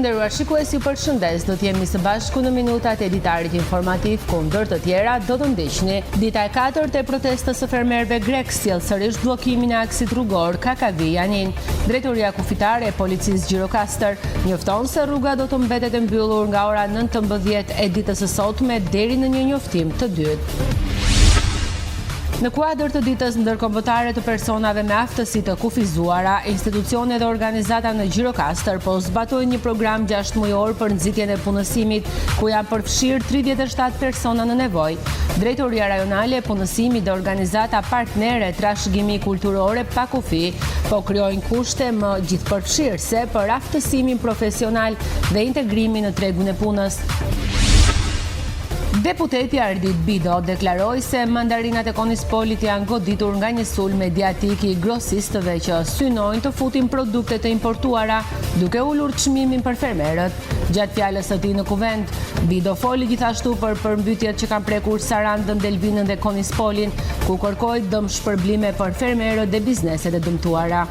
nderuar shikues, ju përshëndes. Do t'jemi së bashku në minutat e ditarit informativ, ku ndër të tjera do të ndiqni. Dita e 4 e protestës së fermerëve grek sjell sërish bllokimin e aksit rrugor Kakavi Janin. Drejtoria kufitare e policisë Gjirokastër njofton se rruga do të mbetet e mbyllur nga ora 19 e ditës së sotme deri në një njoftim të dytë. Në kuadër të ditës ndërkombëtare të personave me aftësi të kufizuara, institucionet dhe organizata në Gjirokastër po zbatojnë një program 6 mujor për nxitjen e punësimit, ku janë përfshirë 37 persona në nevojë. Drejtoria rajonale e punësimit dhe organizata partnere trashëgimi kulturore pa kufi po krijojnë kushte më gjithëpërfshirëse për aftësimin profesional dhe integrimin në tregun e punës. Deputeti Ardit Bido deklaroi se mandarinat e Konispolit janë goditur nga një sulm mediatik i grosistëve që synojnë të futin produkte të importuara, duke ulur çmimin për fermerët. Gjatë fjalës së tij në kuvent, Bido foli gjithashtu për përmbytjet që kanë prekur Sarandën, Delvinën dhe Konispolin, ku kërkoi dëmshpërblime për fermerët dhe bizneset e dëmtuara.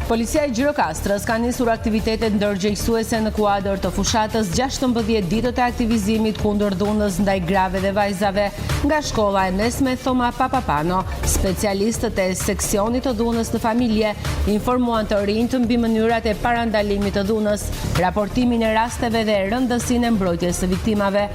Policia e Gjirokastrës ka nisur aktivitetet ndërgjegjësuese në kuadër të fushatës 16 ditët e aktivizimit kundër dhunës ndaj grave dhe vajzave nga shkolla e mesme Thoma Papapano. Specialistët e seksionit të dhunës në familje informuan të rinjt mbi mënyrat e parandalimit të dhunës, raportimin e rasteve dhe rëndësinë e mbrojtjes së viktimave.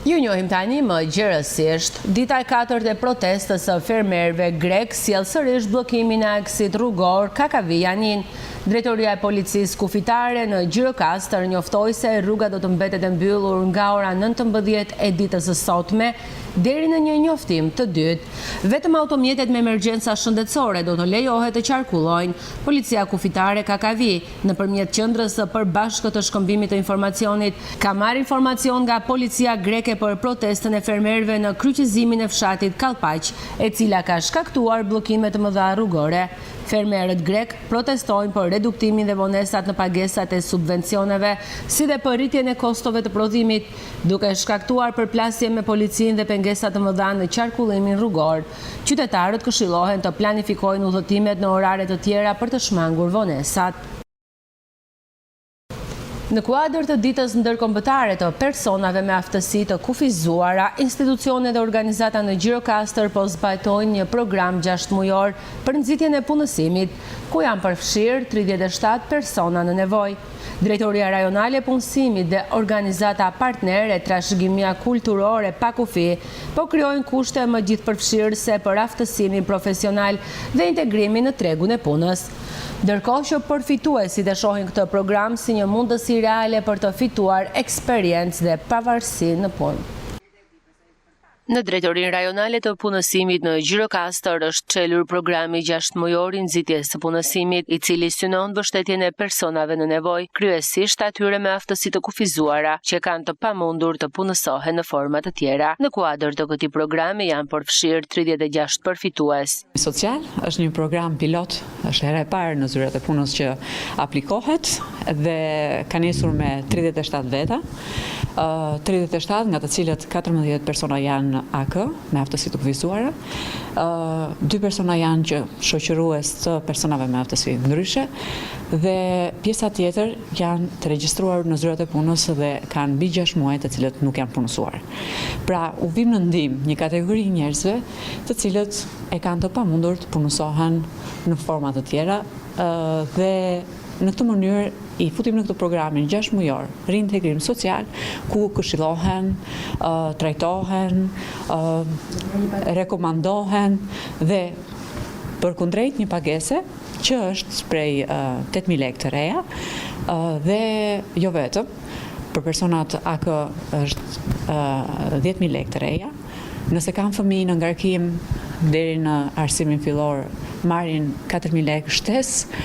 Ju njohim tani më gjerësisht. Dita e 4 e protestës së fermerëve grek sjell sërish bllokimin e aksit rrugor Kakavi Janin. Drejtoria e policisë kufitare në Gjirokastër njoftoi se rruga do të mbetet e mbyllur nga ora 19 e ditës së sotme deri në një njoftim të dytë. Vetëm automjetet me emergjenca shëndetësore do të lejohet të qarkullojnë. Policia kufitare Kakavi, nëpërmjet qendrës së përbashkët të shkëmbimit të informacionit, ka marrë informacion nga policia greke për protestën e fermerëve në kryqëzimin e fshatit Kallpaq, e cila ka shkaktuar bllokime të mëdha rrugore. Fermerët grek protestojnë për reduktimin dhe vonesat në pagesat e subvencioneve, si dhe për rritjen e kostove të prodhimit, duke shkaktuar përplasje me policinë dhe pengesat të mëdha në qarkullimin rrugor. Qytetarët këshillohen të planifikojnë udhëtimet në orare të tjera për të shmangur vonesat. Në kuadër të ditës ndërkombëtare të personave me aftësi të kufizuara, institucionet dhe organizata në Gjirokastër po zbatojnë një program 6 mujor për nxitjen e punësimit, ku janë përfshirë 37 persona në nevojë. Drejtoria rajonale e punësimit dhe organizata partnere trashëgimia kulturore pa kufi po krijojnë kushte më gjithëpërfshirëse për aftësimin profesional dhe integrimin në tregun e punës. Ndërkohë që përfituesit e shohin këtë program si një mundësi reale për të fituar eksperiencë dhe pavarësi në punë. Në Drejtorinë Rajonale të Punësimit në Gjirokastër është çelur programi 6 mujor i nxitjes së punësimit, i cili synon mbështetjen e personave në nevojë, kryesisht atyre me aftësi të kufizuara, që kanë të pamundur të punësohen në forma të tjera. Në kuadër të këtij programi janë përfshirë 36 përfitues. Social është një program pilot, është hera e parë në zyrat e punës që aplikohet dhe ka nisur me 37 veta. 37 nga të cilët 14 persona janë AK me aftësi të kufizuara, 2 persona janë që shoqërues të personave me aftësi ndryshe dhe pjesa tjetër janë të regjistruar në zyrat e punës dhe kanë mbi 6 muaj të cilët nuk janë punësuar. Pra, u vim në ndihmë një kategori njerëzve të cilët e kanë të pamundur të punësohen në forma të tjera dhe në këtë mënyrë i futim në këtë programin 6 mujor, reintegrim social, ku këshillohen, trajtohen, rekomandohen dhe përkundrejt një pagese që është prej 8.000 lekë të reja dhe jo vetëm, për personat AK është 10.000 lekë të reja. Nëse kanë fëmijë në ngarkim deri në arsimin fillor marrin 4.000 lekë shtesë,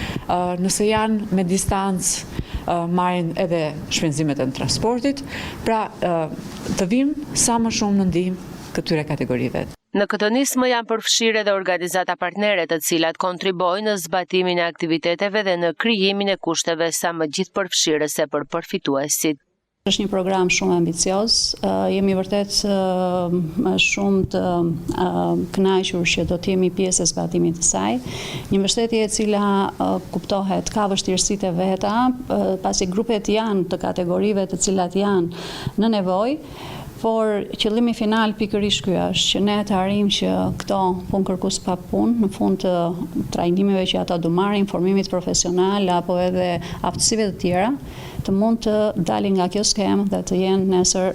nëse janë me distancë marrin edhe shpenzimet e transportit, pra të vim sa më shumë në ndihmë këtyre kategorive. Në këtë nismë janë përfshirë edhe organizata partnere të cilat kontribojnë në zbatimin e aktiviteteve dhe në krijimin e kushteve sa më gjithëpërfshirëse për përfituesit. Është një program shumë ambicioz, jemi vërtet shumë të kënaqur që do të jemi pjesë e zbatimit të saj. Një mbështetje e cila kuptohet ka vështirësitë e veta, pasi grupet janë të kategorive të cilat janë në nevojë, por qëllimi final pikërisht ky është që ne të arrijmë që këto punëkërkues pa punë në fund të trajnimeve që ata do marrin, formimit profesional apo edhe aftësive të tjera, të mund të dalin nga kjo skemë dhe të jenë nesër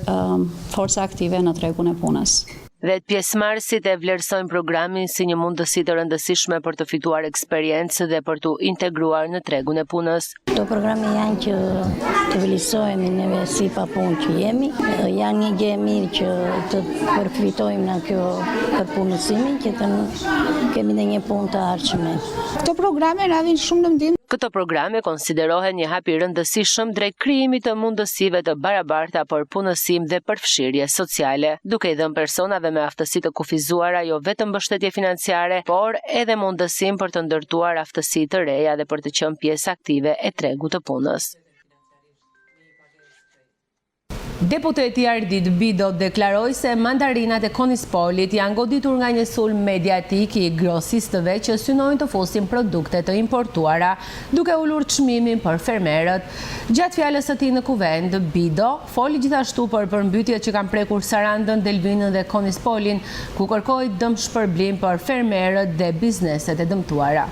forca aktive në tregun e punës. Dhe pjesëmarrësit e vlerësojnë programin si një mundësi të rëndësishme për të fituar eksperiencë dhe për të integruar në tregun e punës. Këto programe janë që të vlerësojmë neve si papunë që jemi, janë një gjë e mirë që të përfitojmë nga kjo përpunësimi, që të kemi në një punë të ardhshme. Këto programe na vijnë shumë në ndihmë. Këto programe konsiderohen një hap i rëndësishëm drejt krijimit të mundësive të barabarta për punësim dhe përfshirje sociale, duke i dhënë personave me aftësi të kufizuara jo vetëm mbështetje financiare, por edhe mundësim për të ndërtuar aftësi të reja dhe për të qenë pjesë aktive e tregut të punës. Deputeti Ardit Bido deklaroi se mandarinat e Konispolit janë goditur nga një sulm mediatik i grosistëve që synojnë të fusin produkte të importuara, duke ulur çmimin për fermerët. Gjatë fjalës së tij në kuvend, Bido foli gjithashtu për përmbytjet që kanë prekur Sarandën, Delvinën dhe Konispolin, ku kërkoi dëmshpërblim për fermerët dhe bizneset e dëmtuara.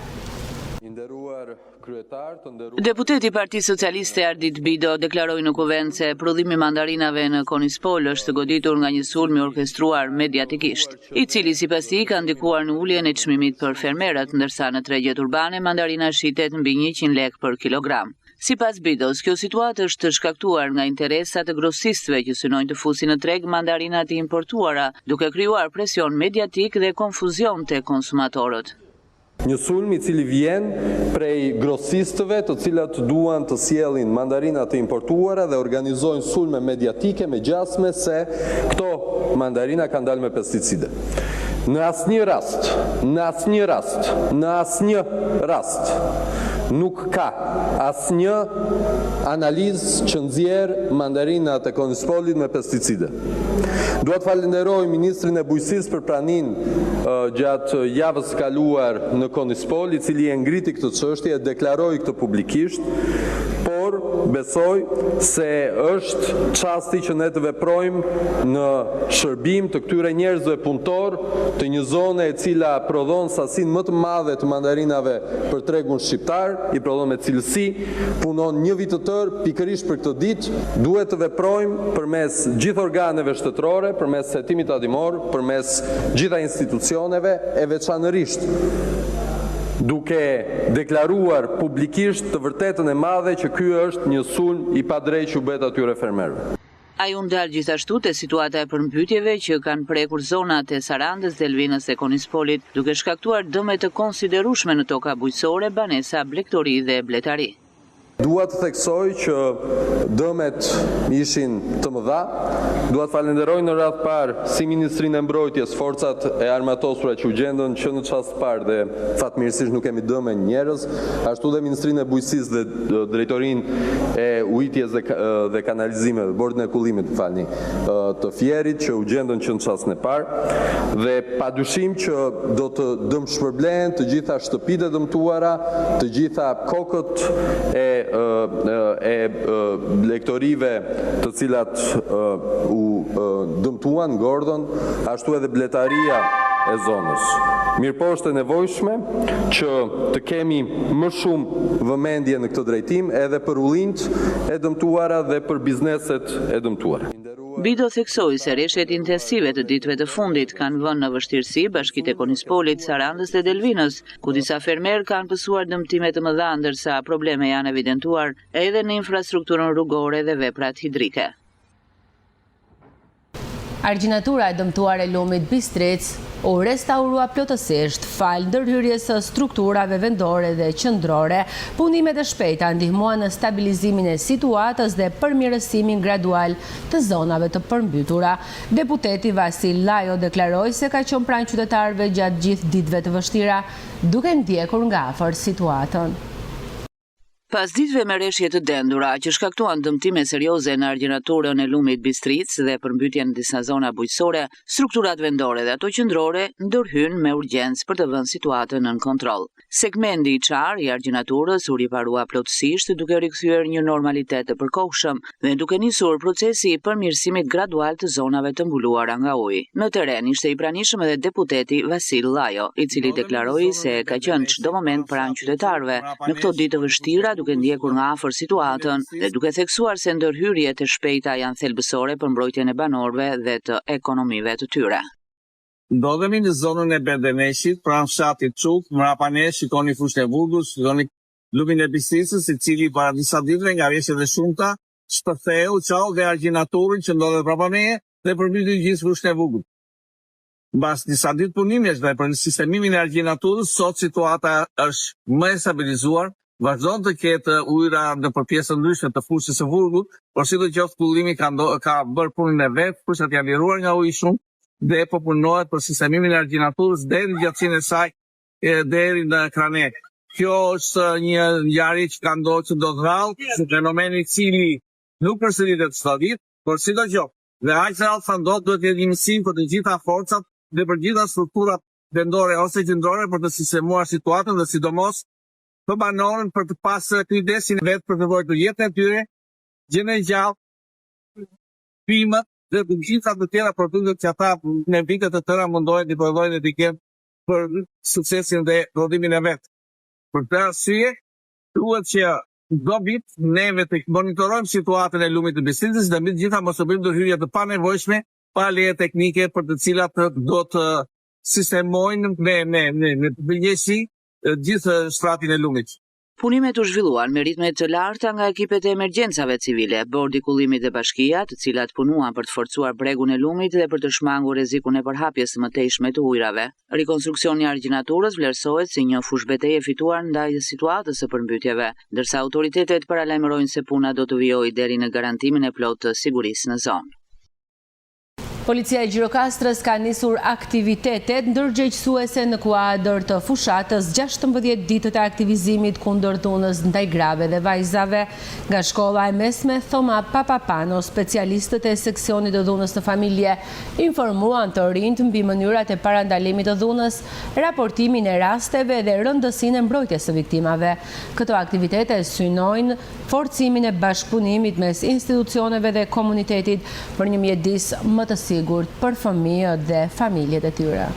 Deputeti i Partisë Socialiste Ardit Bido deklaroi në kuvend se prodhimi i mandarinave në Konispol është goditur nga një sulm i orkestruar mediatikisht, i cili sipas tij ka ndikuar në uljen e çmimit për fermerët, ndërsa në tregjet urbane mandarina shitet mbi 100 lekë për kilogram. Sipas Bidos, kjo situatë është shkaktuar nga interesat e grosistëve që synojnë të fusin në treg mandarinat e importuara, duke krijuar presion mediatik dhe konfuzion te konsumatorët. Një sulm i cili vjen prej grosistëve të cilat duan të sjellin mandarinat të importuara dhe organizojnë sulme mediatike me gjasme se këto mandarina kanë dalë me pesticide. Në asnjë rast nuk ka asnjë analizë që nxjerr mandarinat e Konispolit me pesticide. Dua të falenderoj Ministrin e Bujqësisë për praninë gjatë javës kaluar në Konispol, i cili e ngriti këtë çështje, e deklaroi këtë publikisht, por besoj se është çasti që ne të veprojmë në shërbim të këtyre njerëzve punëtor të një zone e cila prodhon sasinë më të madhe të mandarinave për tregun shqiptar, i prodhon me cilësi, punon një vit të tërë pikërisht për këtë ditë. Duhet të veprojmë përmes gjithë organeve shtetërore, përmes hetimit tatimor, përmes gjitha institucioneve, e veçanërisht duke deklaruar publikisht të vërtetën e madhe që ky është një sulm i padrejtë që u bëhet atyre fermerëve. Ai u ndal gjithashtu te situata e përmbytjeve që kanë prekur zonat e Sarandës, Delvinës dhe Konispolit, duke shkaktuar dëme të konsiderueshme në toka bujqësore, banesa, blegtori dhe bletari. Dua të theksoj që dëmet ishin të mëdha. Dua të falenderoj në radhë parë si Ministrinë e Mbrojtjes, forcat e armatosura që u gjendën që në çast parë dhe fatmirësisht nuk kemi dëme njerëz, ashtu dhe Ministrinë e Bujqësisë dhe Drejtorinë e Ujitjes dhe Kanalizimeve, Bordin e Kullimit, të Fierit që u gjendën që në çastin e parë, dhe padyshim që do të dëmshpërblehen të gjitha shtëpitë e dëmtuara, të gjitha kokët e lektorive të cilat u dëmtuan, ngordhën, ashtu edhe bletaria e zonës. Mirëpo është e nevojshme që të kemi më shumë vëmendje në këtë drejtim edhe për ullinjt e dëmtuara dhe për bizneset e dëmtuara. Bido theksoi se rreshtet intensive të ditëve të fundit kanë vënë në vështirësi bashkitë e Konispolit, Sarandës dhe Delvinës, ku disa fermerë kanë pësuar dëmtime të mëdha, ndërsa probleme janë evidentuar edhe në infrastrukturën rrugore dhe veprat hidrike. Argjinatura e dëmtuar e lumit Bistric u restaurua plotësisht falë ndërhyrjes së strukturave vendore dhe qendrore. Punimet e shpejta ndihmuan në stabilizimin e situatës dhe përmirësimin gradual të zonave të përmbytura. Deputeti Vasil Lajo deklaroi se ka qenë pranë qytetarëve gjatë gjithë ditëve të vështira, duke ndjekur nga afër situatën. Pas ditëve me rreshje të dendura që shkaktuan dëmtime serioze në argjenaturën e lumit Bistric dhe përmbytjen në disa zona bujqësore, strukturat vendore dhe ato qendrore ndërhyn me urgjencë për të vënë situatën nën kontroll. Segmenti i çar i argjenaturës u riparua plotësisht duke rikthyer një normalitet të përkohshëm dhe duke nisur procesi i përmirësimit gradual të zonave të mbuluara nga uji. Në terren ishte i pranishëm edhe deputeti Vasil Llajo, i cili deklaroi se ka qenë çdo moment pranë qytetarëve në këto ditë të vështira, duke ndjekur nga afër situatën dhe duke theksuar se ndërhyrjet e shpejta janë thelbësore për mbrojtjen e banorëve dhe të ekonomive të tyre. Ndodhemi në zonën e Berdeneshit, pranë fshatit Çuk, mrapane shikoni fushën e Vurgut, shikoni lumin e Bistricës, i cili para disa ditëve nga rreshtet e shumta shpërtheu çau dhe argjenaturën që ndodhet pranë meje dhe përmbyti gjithë fushën e Vurgut. Mbas disa ditë punimesh dhe për sistemimin e argjenaturës, sot situata është më e stabilizuar. Vazhdon të ketë ujëra në pjesën ndryshme të fushës së Vurgut, por sidoqoftë kullimi ka bërë punën e vet, fushat janë liruar nga uji shumë dhe po punohet për sistemimin e argjenaturës deri në gjatësinë e saj deri në Kranek. Kjo është një ngjarje që ka ndodhur që do të rrallë, fenomen i cili nuk përsëritet çdo ditë, por sidoqoftë dhe aq rrallë sa ndodh duhet të jetë një mësim për të gjitha forcat dhe për gjitha strukturat vendore ose qendrore për të sistemuar situatën dhe sidomos të banorën për të pasë kujdesin vetë për të vojtë jetën e tyre, gjën e gjallë, pimët dhe të gjitha të tjera produktet që ata në vitet të tëra mundohen të prodhojnë etiket për suksesin dhe prodhimin e vetë. Për këtë arsye, duhet që çdo vit neve të monitorojmë situatën e lumit të Bistricës dhe mbi të gjitha mos u bëjmë ndërhyrje të panevojshme pa leje teknike për të cilat do të sistemojnë me përgjegjësi gjithë shtratin e lumit. Punimet u zhvilluan me ritme të larta nga ekipet e emergjencave civile, bordi kullimit dhe bashkia, të cilat punuan për të forcuar bregun e lumit dhe për të shmangur rrezikun e përhapjes së mëtejshme të ujrave. Rikonstruksioni i argjenaturës vlerësohet si një fushë betejë fituar ndaj situatës së përmbytjeve, ndërsa autoritetet paralajmërojnë se puna do të vijojë deri në garantimin e plotë të sigurisë në zonë. Policia e Gjirokastrës ka nisur aktivitetet ndërgjegjësuese në kuadër të fushatës 16 ditët e aktivizimit kundër dhunës ndaj grave dhe vajzave. Nga shkolla e mesme Thoma Papapano, specialistët e seksionit të dhunës në familje informuan të rinjt mbi mënyrat e parandalimit të dhunës, raportimin e rasteve dhe rëndësinë e mbrojtjes së viktimave. Këto aktivitete synojnë forcimin e bashkëpunimit mes institucioneve dhe komunitetit për një mjedis më të sigurt për fëmijët dhe familjet e tyre.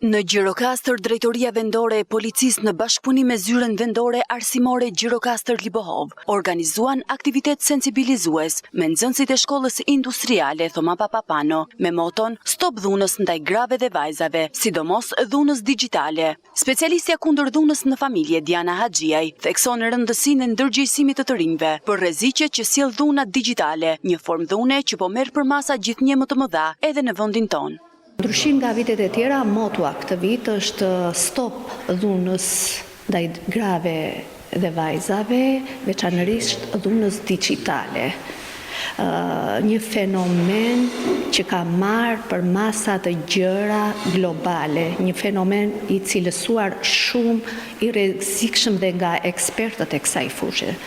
Në Gjirokastër, Drejtoria Vendore e Policisë në bashkëpunim me Zyrën Vendore Arsimore Gjirokastër Libohov organizuan aktivitet sensibilizues me nxënësit e shkollës industriale Thoma Papapano me moton Stop dhunës ndaj grave dhe vajzave, sidomos dhunës digjitale. Specialistja kundër dhunës në familje Diana Haxhiaj thekson rëndësinë e ndërgjegjësimit të rinjve për rreziqet që sjell dhuna digjitale, një formë dhune që po merr përmasa gjithnjë më të mëdha edhe në vendin tonë. Ndryshim nga vitet e tjera, motua këtë vit është Stop dhunës ndaj grave dhe vajzave, veçanërisht dhunës digjitale. Një fenomen që ka marrë për masa të gjëra globale, një fenomen i cilësuar shumë i rrezikshëm dhe nga ekspertët e kësaj fushë.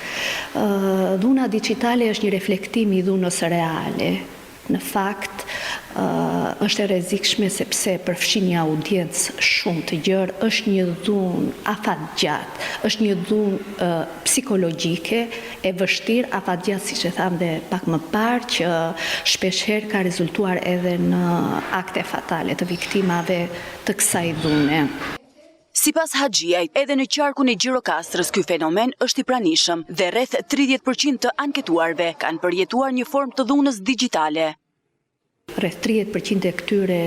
Dhuna digjitale është një reflektim i dhunës reale. Në fakt, është e rrezikshme sepse përfshin një audiencë shumë të gjerë, është një dhunë afatgjatë, është një dhunë psikologjike e vështirë afatgjatë, siç e tham dhe pak më parë, që shpeshherë ka rezultuar edhe në akte fatale të viktimave të kësaj dhune. Sipas Haxhiajt, edhe në qarkun e Gjirokastrës ky fenomen është i pranishëm dhe rreth 30% të anketuarve kanë përjetuar një formë të dhunës digjitale. Rreth 30% e këtyre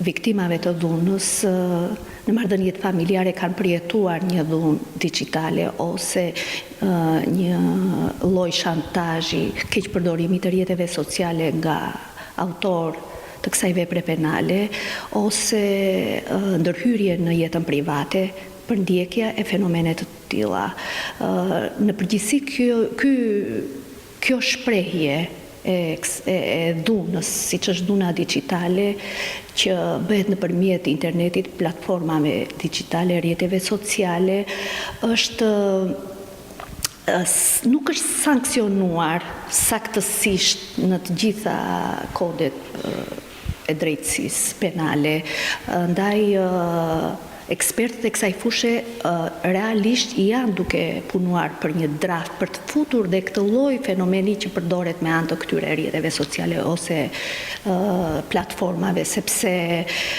viktimave të dhunës në marrëdhëniet familjare kanë përjetuar një dhunë digjitale ose një lloj shantazhi, keqpërdorimi të rrjeteve sociale nga autor të kësaj vepre penale ose ndërhyrje në jetën private për ndjekja e fenomene të tilla. Në përgjithësi kjo shprehje e dhunës, siç është dhuna digjitale, që bëhet nëpërmjet internetit, platformave digjitale, rrjeteve sociale, nuk është sankcionuar saktësisht në të gjitha kodet e drejtësisë penale. Ndaj ekspertët e kësaj fushë realisht janë duke punuar për një draft për të futur dhe këtë lloj fenomeni që përdoret me anë të këtyre rrjeteve sociale ose platformave, sepse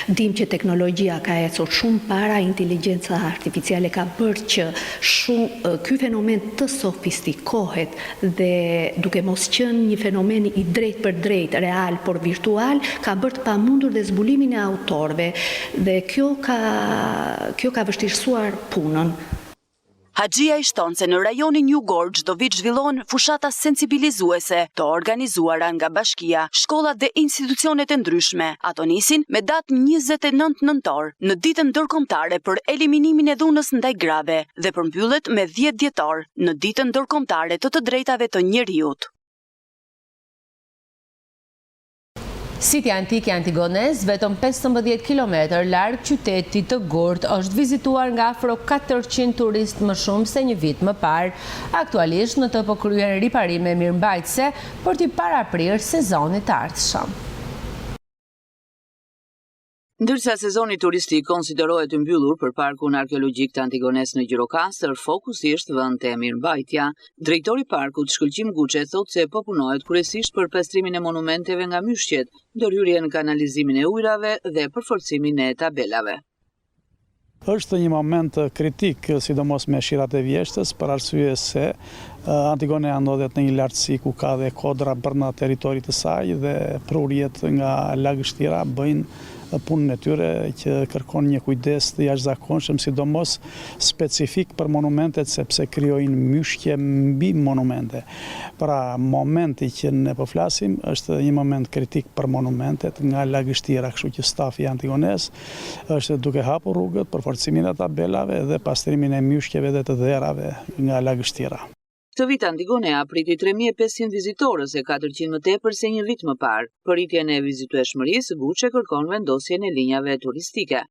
dim që teknologjia ka ecur shumë para, inteligjenca artificiale ka bërë që ky fenomen të sofistikohet dhe duke mos qenë një fenomen i drejt për drejt, real por virtual, ka bërë të pamundur dhe zbulimin e autorëve dhe kjo ka vështirësuar punën. Haxhia i shton se në rajonin New Gorge do vit zhvillohen fushata sensibilizuese të organizuara nga bashkia, shkollat dhe institucionet e ndryshme. Ato nisin me datë 29 nëntor në ditën ndërkombëtare për eliminimin e dhunës ndaj grave dhe përmbyllet me 10 dhjetor në ditën ndërkombëtare të drejtave të njerëzit. Siti antik i Antigones, vetëm 15 km larg qytetit të Gurt, është vizituar nga afro 400 turistë më shumë se një vit më parë. Aktualisht në të përkryen riparime mirëmbajtëse për t'i paraprirë sezonit të ardhshëm. Ndërsa sezoni turistik konsiderohet të mbyllur për parkun arkeologjik të Antigones në Gjirokastër, fokusi është vënë te mirëmbajtja. Drejtori i parkut, Shkëlqim Guçe, thotë se po punohet kryesisht për pastrimin e monumenteve nga myshqet, ndërhyrjen në kanalizimin e ujrave dhe përforcimin e tabelave. Është një moment kritik, sidomos me Shirat e Vjeshtës, për arsye se Antigonea ndodhet në një lartësi ku ka dhe kodra brenda territorit të saj dhe prurjet nga lagështira bëjnë punën e tyre që kërkon një kujdes të jashtëzakonshëm, sidomos specifik për monumentet sepse krijojnë myshje mbi monumente. Pra, momenti që ne po flasim është një moment kritik për monumentet nga lagështira, kështu që stafi i Antigones është duke hapur rrugët për forcimin e tabelave dhe pastrimin e myshkeve dhe të dherave nga lagështira. Këtë vit Antigonea priti 3500 vizitorës, e 400 më tepër se një vit më parë. Për rritjen e vizitueshmërisë, Guçe kërkon vendosjen e linjave turistike.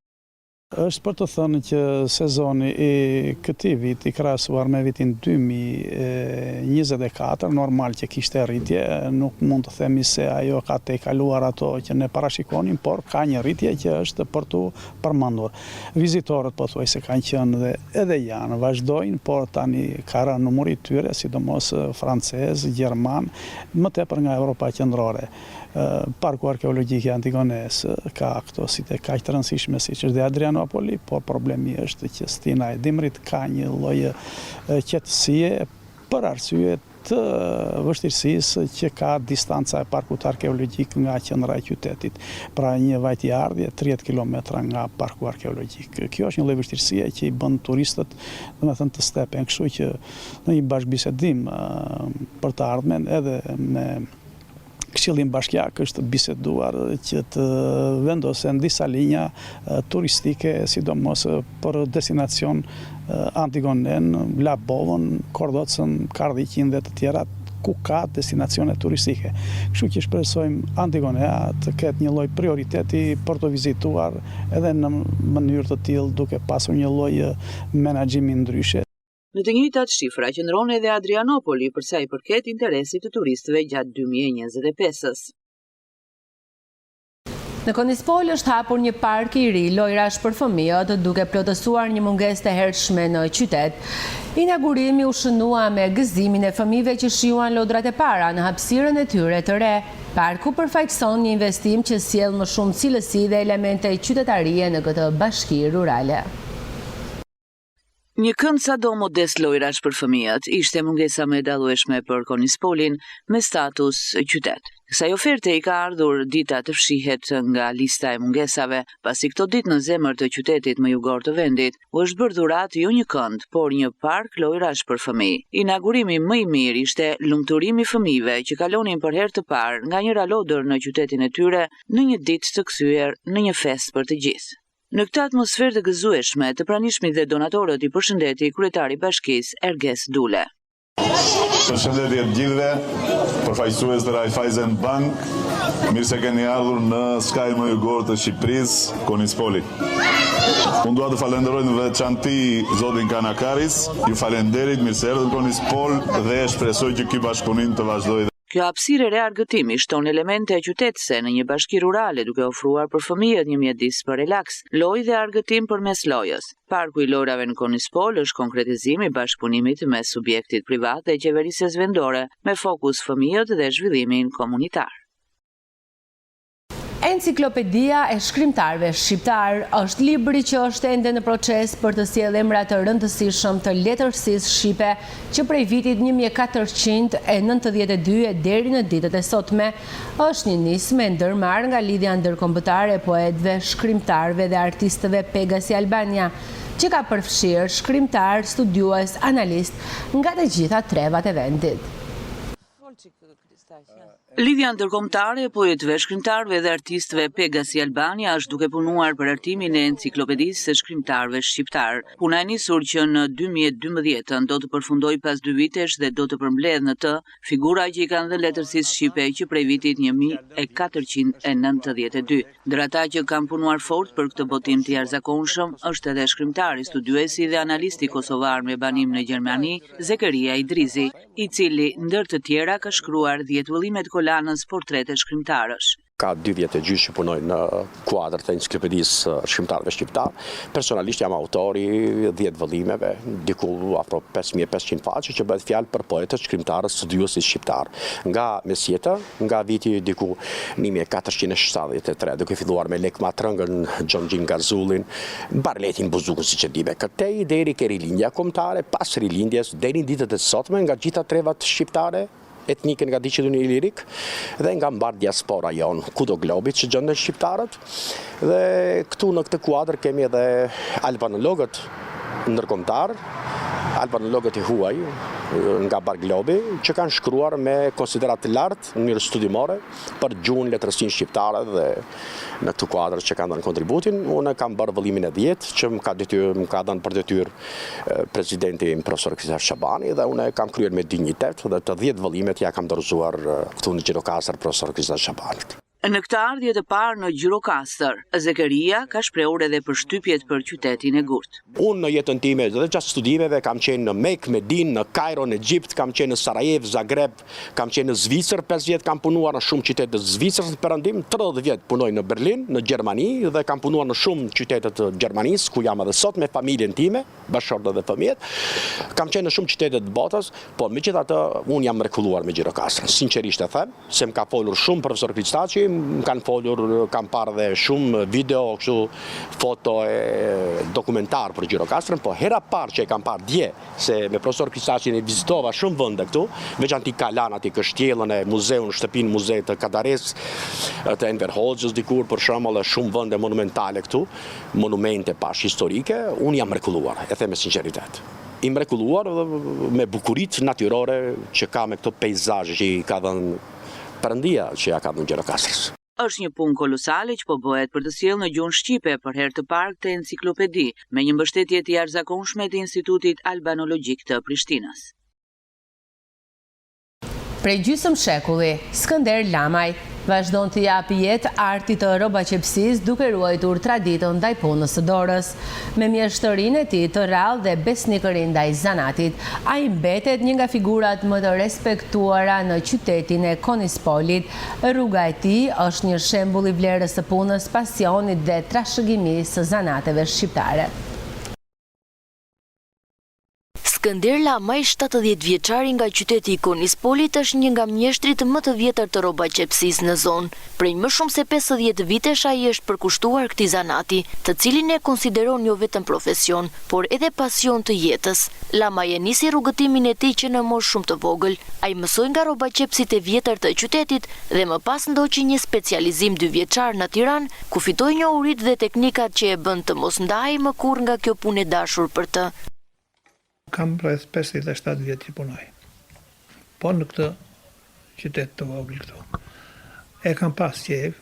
Është për të thënë që sezoni i këtij viti krahasuar me vitin 2024, normal që kishte rritje, nuk mund të themi se ajo ka tejkaluar ato që ne parashikonim, por ka një rritje që është për tu përmendur. Vizitorët pothuajse kanë qenë dhe edhe janë, vazhdojnë, por tani ka rënë numri i tyre, sidomos francez, gjerman, më tepër nga Europa qendrore. Parku arkeologjik i Antigones ka këto site kaq të rëndësishme siç është dhe Adrianopoli, por problemi është që Stina e Dimrit ka një lloj qetësie për arsye të vështirësisë që ka distanca e parkut arkeologjik nga qendra e qytetit. Pra një vajtëardhje 30 km nga parku arkeologjik. Kjo është një lloj vështirësie që i bën turistët, domethënë të stepen, kështu që në një bashkëbisedim për të ardhmen edhe me Këshillim Bashkiak është biseduar që të vendosen disa linja turistike, sidomos për destinacion Antigonen, Labovën, Kordocën, Kardhiqin dhe të tjera ku ka destinacione turistike. Kështu që shpresojmë Antigonea të ketë një lloj prioriteti për të vizituar edhe në mënyrë të tillë duke pasur një lloj menaxhimi ndryshe. Në të njëjtat shifra qëndron edhe Adrianopoli për sa i përket interesit të turistëve gjatë 2025-s. Në Konispol është hapur një park i ri lojrash për fëmijët, duke plotësuar një mungesë të hershme në qytet. Inaugurimi u shënua me gëzimin e fëmijëve që shijuan lodrat e para në hapësirën e tyre të re. Parku përfaqëson një investim që sjell më shumë cilësi dhe elemente qytetarie në këtë bashki rurale. Një kënd sado modest lojrash për fëmijët ishte mungesa më e dallueshme për Konispolin me status qytet. Kësaj oferte i ka ardhur dita të fshihet nga lista e mungesave, pasi këto ditë në zemër të qytetit më jugor të vendit u është bërë dhuratë jo një kënd, por një park lojrash për fëmijë. Inaugurimi më i mirë ishte lumturimi i fëmijëve që kalonin për herë të parë nga një ralodër në qytetin e tyre në një ditë të kthyer në një fest për të gjithë. Në këtë atmosferë të gëzueshme, të pranishmit dhe donatorët i përshëndeti kryetari i bashkisë Erges Dule. Përshëndetje të gjithëve. përfaqësues të Raiffeisen Bank, mirë se keni ardhur në skaj më jugor të Shqipërisë, Konispoli. Unë dua të falenderoj në veçanti zotin Kanakaris, ju falenderit, mirë se erdhën Konispol dhe shpresoj që ky bashkëpunim të vazhdojë. Kjo hapësirë e reargëtimi shton elemente qytetëse në një bashki rurale duke ofruar për fëmijët një mjedis për relaks, lojë dhe argëtim përmes lojës. Parku i lojrave në Konispol është konkretizimi i bashkëpunimit mes subjektit privat dhe qeverisjes vendore me fokus fëmijët dhe zhvillimin komunitar. Enciklopedia e shkrimtarëve shqiptar është libri që është ende në proces për të sjellë emra të rëndësishëm të letërsisë shqipe që prej vitit 1492 deri në ditët e sotme është një nismë e ndërmarrë nga lidhja ndërkombëtare e poetëve, shkrimtarëve dhe artistëve Pegasi Albania, që ka përfshirë shkrimtar, studiues, analist nga të gjitha trevat e vendit. Lidhja ndërkombëtare e poetëve, shkrimtarëve dhe artistëve Pegasi Albania është duke punuar për hartimin e enciklopedisë së shkrimtarëve shqiptar. Puna e nisur që në 2012 do të përfundojë pas 2 vitesh dhe do të përmbledh në të figura që i kanë dhënë letërsisë shqipe që prej vitit 1492. Ndër ata që kanë punuar fort për këtë botim të jashtëzakonshëm është edhe shkrimtari, studiuesi dhe analisti kosovar me banim në Gjermani, Zekeria Idrizi, i cili ndër të tjera ka shkruar 10 vëllimet kolanës portrete shkrimtarësh. Ka 2 vjetë e gjysmë që punoj në kuadrë të enciklopedisë shkrimtarëve shqiptar. Personalisht jam autori 10 vëllimeve, diku afro 5500 faqe që bëhet fjalë për poetët, shkrimtarës, studiuesit shqiptar. Nga mesjeta, nga viti diku 1473, duke filluar me Lek Matrëngën, Xhonxhin Garzullin, Barletin Buzukun, siç e dimë, këtej deri ke rilindja kombëtare, pas rilindjes deri në ditët e sotme nga gjitha trevat shqiptare etnike nga Diqëdhuni Ilirik dhe nga mbar diaspora jon, kudo globit që gjenden shqiptarët. Dhe këtu në këtë kuadër kemi edhe albanologët ndërkombëtar, albanologët e huaj nga bar globi që kanë shkruar me konsiderat të lartë në mënyrë studimore për gjuhën, letërsinë shqiptare dhe në këtë kuadër që kanë dhënë kontributin. Unë kam bërë vëllimin e 10 që më ka dhënë për detyrë presidenti profesor Kristar Shabani dhe unë kam kryer me dinjitet dhe të 10 vëllimet ja kam dorëzuar këtu në Gjirokastër profesor Kristar Shabanit. Në këtë ardhje të parë në Gjirokastër, Zekeria ka shprehur edhe përshtypjet për qytetin e Gurt. Unë në jetën time dhe gjatë studimeve kam qenë në Mekë, Medinë, në Kairo, në Egjipt, kam qenë në Sarajevo, Zagreb, kam qenë në Zvicër, 5 vjet kam punuar në shumë qytete të Zvicrës në perëndim, 30 vjet punoj në Berlin, në Gjermani dhe kam punuar në shumë qytete të Gjermanisë, ku jam edhe sot me familjen time, bashkëshortët dhe fëmijët. Kam qenë në shumë qytete të botës, por megjithatë unë jam mrekulluar me Gjirokastrën. Sinqerisht e them, se më ka folur shumë profesor Kristaçi, kanë folur, kam parë dhe shumë video, kështu foto e dokumentar për Gjirokastrën, po hera parë që e kam parë dje, se me profesor Kristaçin e vizitova shumë vende këtu, veçanti Kalan, aty Kështjellën e muzeun, shtëpinë muze të Kadares, të Enver Hoxhës dikur për shembull, shumë vende monumentale këtu, monumente pash historike, unë jam mrekulluar, e them me sinqeritet. I mrekulluar me bukuritë natyrore që ka me këto peizazhe që i ka dhënë Perëndia që ja ka dhënë Gjirokastrës. Është një punë kolosale që po bëhet për të sjellë në gjuhën shqipe për herë të parë këtë enciklopedi me një mbështetje të jashtëzakonshme të Institutit Albanologjik të Prishtinës. Prej gjysmë shekulli, Skënder Lamaj vazhdon të japë jetë artit të rrobaqepsisë duke ruajtur traditën ndaj punës së dorës. Me mjeshtërinë e tij të rrallë dhe besnikërinë ndaj zanatit, ai mbetet një nga figurat më të respektuara në qytetin e Konispolit. Rruga e tij është një shembull i vlerës së punës, pasionit dhe trashëgimisë së zanateve shqiptare. Skënder Lamaj, 70 vjeçari nga qyteti i Konispolit, është një nga mjeshtrit më të vjetër të rrobaqepsisë në zonë. Prej më shumë se 50 vitesh ai është përkushtuar këtij zanati, të cilin e konsideron jo vetëm profesion, por edhe pasion të jetës. Lamaj e nisi rrugëtimin e tij që në moshë shumë të vogël. Ai mësoi nga rrobaqepsit e vjetër të qytetit dhe më pas ndoqi një specializim 2 vjeçar në Tiranë, ku fitoi njohuritë dhe teknikat që e bën të mos ndahej më kurrë nga kjo punë e dashur për të. Kam rreth 57 vjet që punoj. Po në këtë qytet të vogël këtu. E kam pas qejf.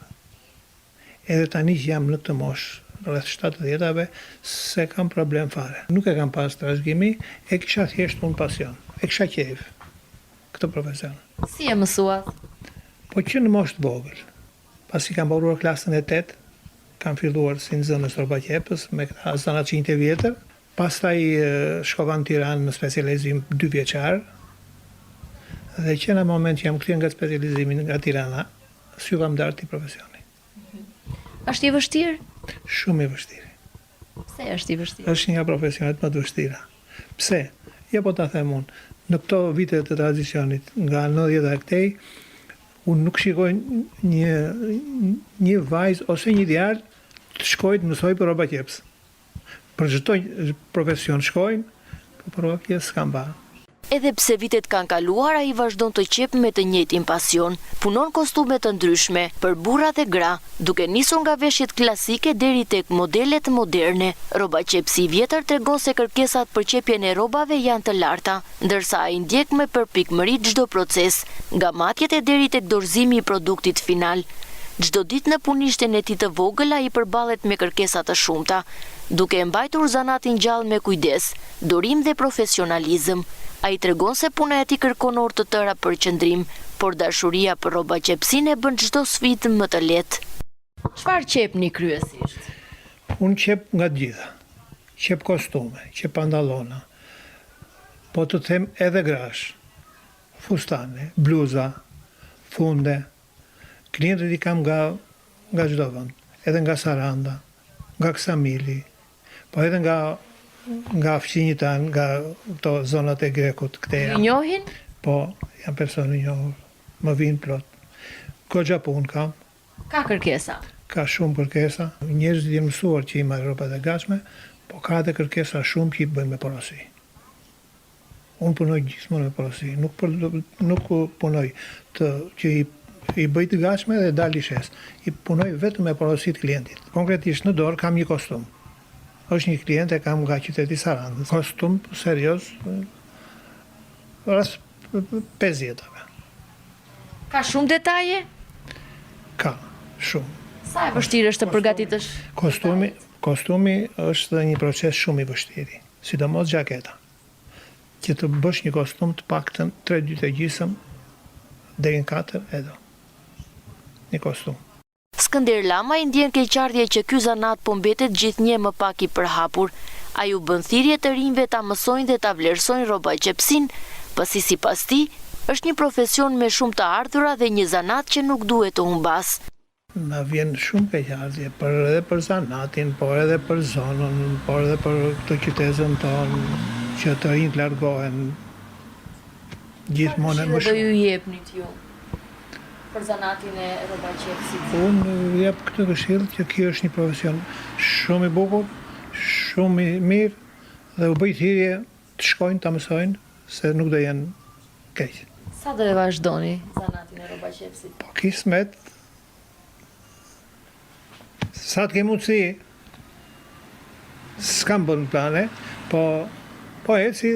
Edhe tani që jam në këtë moshë, rreth 70-ave, se kam problem fare. Nuk e kam pas trashëgimi, e kisha thjesht unë pasion. E kisha qejf. këtë profesion. Si e mësuat? Po që në moshë të vogël. Pasi kam mbaruar klasën e 8, kam filluar si në zënës Robaqepës me këta zënat 100 vjetër. Pastaj shkova në Tiranë në specializim 2 vjeçar. Dhe që në moment që jam kthyer nga specializimin nga Tirana, syva më darti profesioni. Është i vështirë? Shumë i vështirë. Pse është i vështirë? Është një nga profesionet më të vështira. Pse? Ja po ta them unë. Në këto vite të tranzicionit, nga 90 dhe këtej, unë nuk shikoj një vajzë ose një djalë të shkojnë të mësoj për Robaqeps. Për çdo profesion shkojnë, por Robaqeps s'kan ba. Edhe pse vitet kanë kaluar, ai vazhdon të qep me të njëjtin pasion. Punon kostume të ndryshme për burra dhe gra, duke nisur nga veshjet klasike deri tek modelet moderne. Robaqepsi i vjetër tregon se kërkesat për qepjen e rrobave janë të larta, ndërsa ai ndjek me përpikmëri çdo proces, nga matjet e deri tek dorëzimi i produktit final. Çdo ditë në punishten e tij të vogël ai përballet me kërkesa të shumta, duke e mbajtur zanatin gjallë me kujdes, durim dhe profesionalizëm. Ai tregon se puna e tij kërkon orë të tëra për qëndrim, por dashuria për robaqepsinë e bën çdo sfidë më të lehtë. Çfarë qepni kryesisht? Unë qep nga të gjitha. Qep kostume, qep pantallona. Po të them edhe grash, fustane, bluza, funde. Klientët i kam nga çdo vend, edhe nga Saranda, nga Ksamili, po edhe nga fqinjit tanë, nga këto zonat e Grekut këteja. Ju njohin? Po, jam person i njohur, më vinë plot. Goxha punë kam. Ka kërkesa? Ka shumë kërkesa. Njerëzit janë mësuar që i marrin rrobat e gatshme, po ka edhe kërkesa shumë që i bëjnë me porosi. Unë punoj gjithmonë me porosi, nuk punoj që i bëj të gatshme dhe dal i shes. I punoj vetëm me porosit klientit. Konkretisht në dorë kam një kostum. Është një klient e kam nga qyteti Sarandës. Kostum serioz, rreth 50. Ka shumë detaje? Ka, shumë. Sa e vështirë është të përgatitësh? Kostumi është një proces shumë i vështirë, sidomos xhaketa. Që të bësh një kostum të paktën 3 ditë e gjysmë deri në 4 edo. Një kostum. Skënder Lama i ndjen keqardhje që ky zanat po mbetet gjithnjë më pak i përhapur. Ai u bën thirrje të rinjve ta mësojnë dhe ta vlerësojnë robaqepsinë, pasi sipas tij është një profesion me shumë të ardhura dhe një zanat që nuk duhet të humbas. Na vjen shumë keqardhje edhe për zanatin, por edhe për zonën, por edhe për këtë qytetin tonë, që të rinjt largohen gjithmonë më shumë. Do ju jepnit ju për zanatin e robaqepsit? Unë jep këtë këshill që kjo është një profesion shumë i bukur, shumë i mirë dhe u bëj thirrje të shkojnë ta mësojnë se nuk do jenë keq. Sa do e vazhdoni zanatin e robaqepsit? Po kismet. Sa të ke mundësi, s'kam bën plane, po eci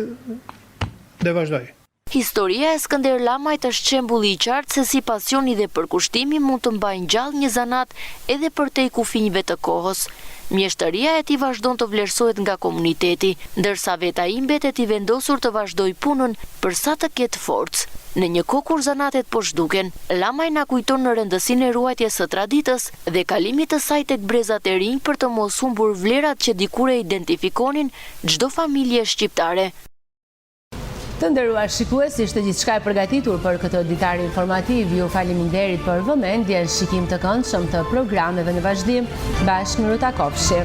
dhe vazhdoj. Historia e Skënder Lamajt është shembulli i qartë se si pasioni dhe përkushtimi mund të mbajnë gjallë një zanat edhe përtej kufinjve të kohës. Mjeshtëria e tij vazhdon të vlerësohet nga komuniteti, ndërsa vetë ai mbetet i vendosur të vazhdojë punën përsa të ketë forcë. Në një kohë kur zanatet po zhduken, Lamaj na kujton në rëndësinë e ruajtjes së traditës dhe kalimit të saj tek brezat e rinj për të mos humbur vlerat që dikur e identifikonin çdo familje shqiptare. Të nderuar shikues, ishte gjithçka e përgatitur për këtë ditar informativ. Ju faleminderit për vëmendjen, shikim të këndshëm të programeve në vazhdim. Bashkë në Rutakofshi.